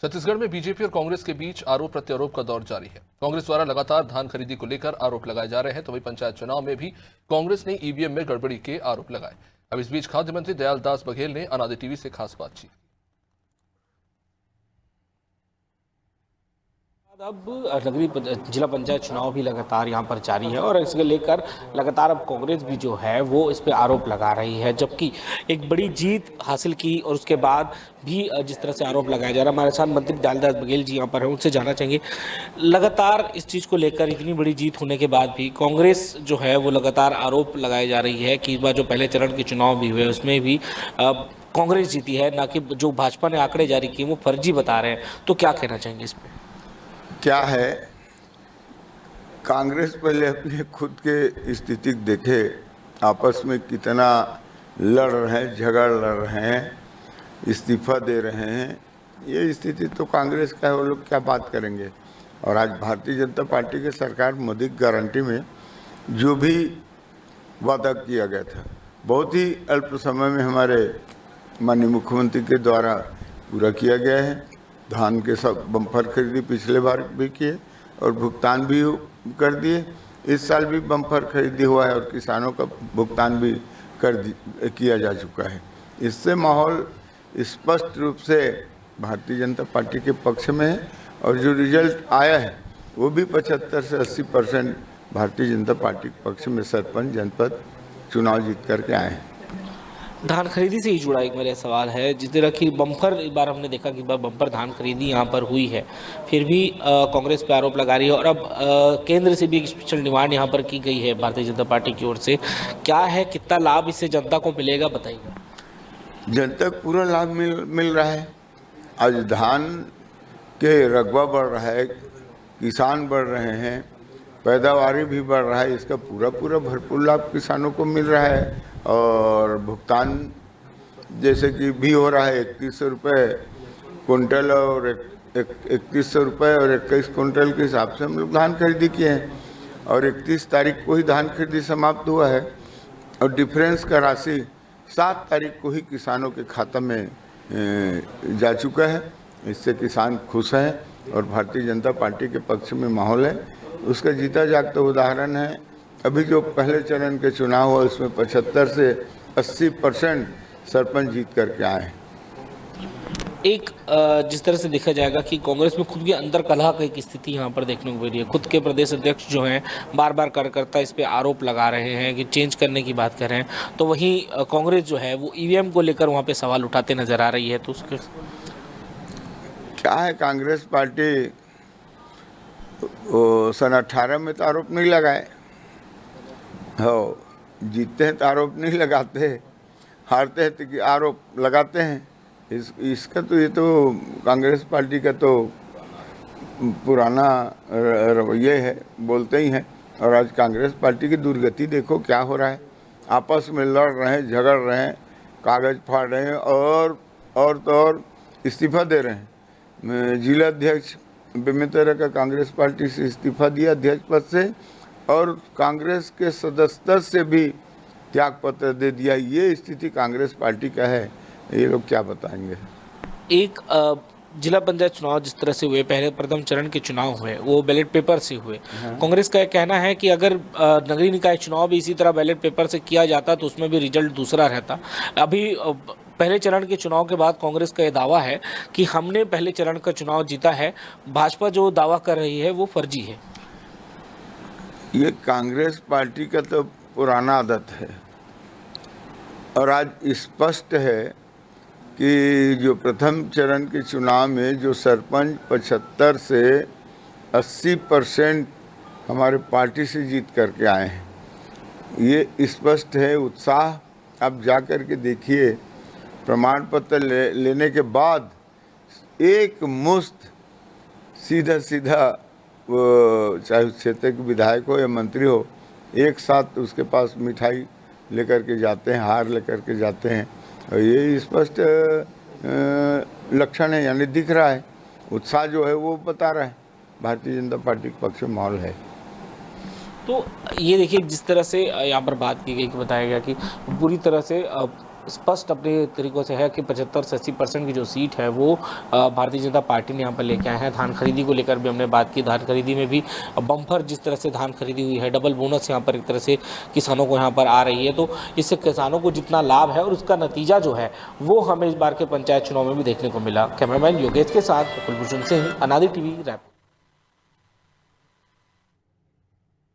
छत्तीसगढ़ में बीजेपी और कांग्रेस के बीच आरोप प्रत्यारोप का दौर जारी है। कांग्रेस द्वारा लगातार धान खरीदी को लेकर आरोप लगाए जा रहे हैं, तो वहीं पंचायत चुनाव में भी कांग्रेस ने ईवीएम में गड़बड़ी के आरोप लगाए। अब इस बीच खाद्य मंत्री दयाल दास बघेल ने अनादि टीवी से खास बातचीत। अब नगरीय जिला पंचायत चुनाव भी लगातार यहाँ पर जारी है और इसको लेकर लगातार अब कांग्रेस भी जो है वो इस पे आरोप लगा रही है, जबकि एक बड़ी जीत हासिल की और उसके बाद भी जिस तरह से आरोप लगाया जा रहा है। हमारे साथ मंत्री दयाल दास बघेल जी यहाँ पर हैं, उनसे जानना चाहेंगे लगातार इस चीज़ को लेकर इतनी बड़ी जीत होने के बाद भी कांग्रेस जो है वो लगातार आरोप लगाए जा रही है कि इस बार जो पहले चरण के चुनाव भी हुए उसमें भी कांग्रेस जीती है, ना कि जो भाजपा ने आंकड़े जारी किए वो फर्जी बता रहे हैं। तो क्या कहना चाहेंगे इस पर? क्या है, कांग्रेस पहले अपने खुद के स्थिति देखे, आपस में कितना लड़ रहे हैं, झगड़ लड़ रहे हैं, इस्तीफा दे रहे हैं। ये स्थिति तो कांग्रेस का है, वो लोग क्या बात करेंगे। और आज भारतीय जनता पार्टी की सरकार मोदी की गारंटी में जो भी वादा किया गया था बहुत ही अल्प समय में हमारे माननीय मुख्यमंत्री के द्वारा पूरा किया गया है। धान के सब बम्पर खरीदी पिछले बार भी किए और भुगतान भी कर दिए। इस साल भी बम्पर खरीदी हुआ है और किसानों का भुगतान भी किया जा चुका है। इससे माहौल स्पष्ट रूप से भारतीय जनता पार्टी के पक्ष में है और जो रिजल्ट आया है वो भी 75 से 80% भारतीय जनता पार्टी के पक्ष में सरपंच जनपद चुनाव जीत करके आए हैं। धान खरीदी से ही जुड़ा एक मेरा सवाल है, जिस तरह की बम्पर इस बार हमने देखा कि बम्पर धान खरीदी यहाँ पर हुई है, फिर भी कांग्रेस पे आरोप लगा रही है और अब केंद्र से भी एक स्पेशल डिमांड यहाँ पर की गई है भारतीय जनता पार्टी की ओर से। क्या है, कितना लाभ इससे जनता को मिलेगा, बताइए। जनता को पूरा लाभ मिल रहा है। आज धान के रकबा बढ़ रहा है, किसान बढ़ रहे हैं, पैदावारी भी बढ़ रहा है, इसका पूरा भरपूर लाभ किसानों को मिल रहा है। और भुगतान जैसे कि भी हो रहा है 3100 रुपये कुंटल और 3100 रुपये और 21 कुंटल के हिसाब से हम लोग धान खरीदी किए हैं और 31 तारीख को ही धान खरीदी समाप्त हुआ है और डिफरेंस का राशि 7 तारीख को ही किसानों के खाता में जा चुका है। इससे किसान खुश हैं और भारतीय जनता पार्टी के पक्ष में माहौल है। उसका जीता जागता उदाहरण है, अभी जो पहले चरण के चुनाव हुआ उसमें 75 से 80% सरपंच जीत करके आए हैं। एक जिस तरह से देखा जाएगा कि कांग्रेस में खुद के अंदर कलह की एक स्थिति यहाँ पर देखने को मिल रही है। खुद के प्रदेश अध्यक्ष जो हैं बार बार कार्यकर्ता इस पे आरोप लगा रहे हैं कि चेंज करने की बात कर रहे हैं, तो वहीं कांग्रेस जो है वो ईवीएम को लेकर वहाँ पे सवाल उठाते नजर आ रही है। तो उसके क्या है, कांग्रेस पार्टी सन 18 में तो आरोप नहीं लगाए हो, जीतते हैं तो आरोप नहीं लगाते, हारते हैं तो आरोप लगाते हैं। इसका तो ये तो कांग्रेस पार्टी का तो पुराना रवैया है, बोलते ही हैं। और आज कांग्रेस पार्टी की दुर्गति देखो क्या हो रहा है, आपस में लड़ रहे हैं, झगड़ रहे हैं, कागज फाड़ रहे हैं और इस्तीफा दे रहे हैं। जिला अध्यक्ष बेमेतरा का कांग्रेस पार्टी से इस्तीफा दिया अध्यक्ष पद से और कांग्रेस के सदस्यता से भी त्याग पत्र दे दिया। ये स्थिति कांग्रेस पार्टी का है, ये लोग क्या बताएंगे। एक जिला पंचायत चुनाव जिस तरह से हुए, पहले प्रथम चरण के चुनाव हुए वो बैलेट पेपर से हुए। कांग्रेस का कहना है कि अगर नगरीय निकाय चुनाव भी इसी तरह बैलेट पेपर से किया जाता तो उसमें भी रिजल्ट दूसरा रहता। अभी पहले चरण के चुनाव के बाद कांग्रेस का यह दावा है कि हमने पहले चरण का चुनाव जीता है, भाजपा जो दावा कर रही है वो फर्जी है। ये कांग्रेस पार्टी का तो पुराना आदत है और आज स्पष्ट है कि जो प्रथम चरण के चुनाव में जो सरपंच 75 से 80% हमारे पार्टी से जीत करके आए हैं, ये स्पष्ट है। उत्साह आप जा कर के देखिए, प्रमाण पत्र लेने के बाद एक मुश्त सीधा वो चाहे उस क्षेत्र के विधायक हो या मंत्री हो, एक साथ उसके पास मिठाई लेकर के जाते हैं, हार लेकर के जाते हैं और ये स्पष्ट लक्षण है, यानी दिख रहा है। उत्साह जो है वो बता रहा है भारतीय जनता पार्टी के पक्ष में माहौल है। तो ये देखिए जिस तरह से यहाँ पर बात की गई कि बताया गया कि पूरी तरह से स्पष्ट अपने तरीक़ों से है कि 75 से 80% की जो सीट है वो भारतीय जनता पार्टी ने यहाँ पर लेके आए हैं। धान खरीदी को लेकर भी हमने बात की, धान खरीदी में भी बम्पर जिस तरह से धान खरीदी हुई है, डबल बोनस यहाँ पर एक तरह से किसानों को यहाँ पर आ रही है, तो इससे किसानों को जितना लाभ है और उसका नतीजा जो है वो हमें इस बार के पंचायत चुनाव में भी देखने को मिला। कैमरामैन योगेश के साथ कुलभूषण सिंह, अनादि टीवी, रायपुर।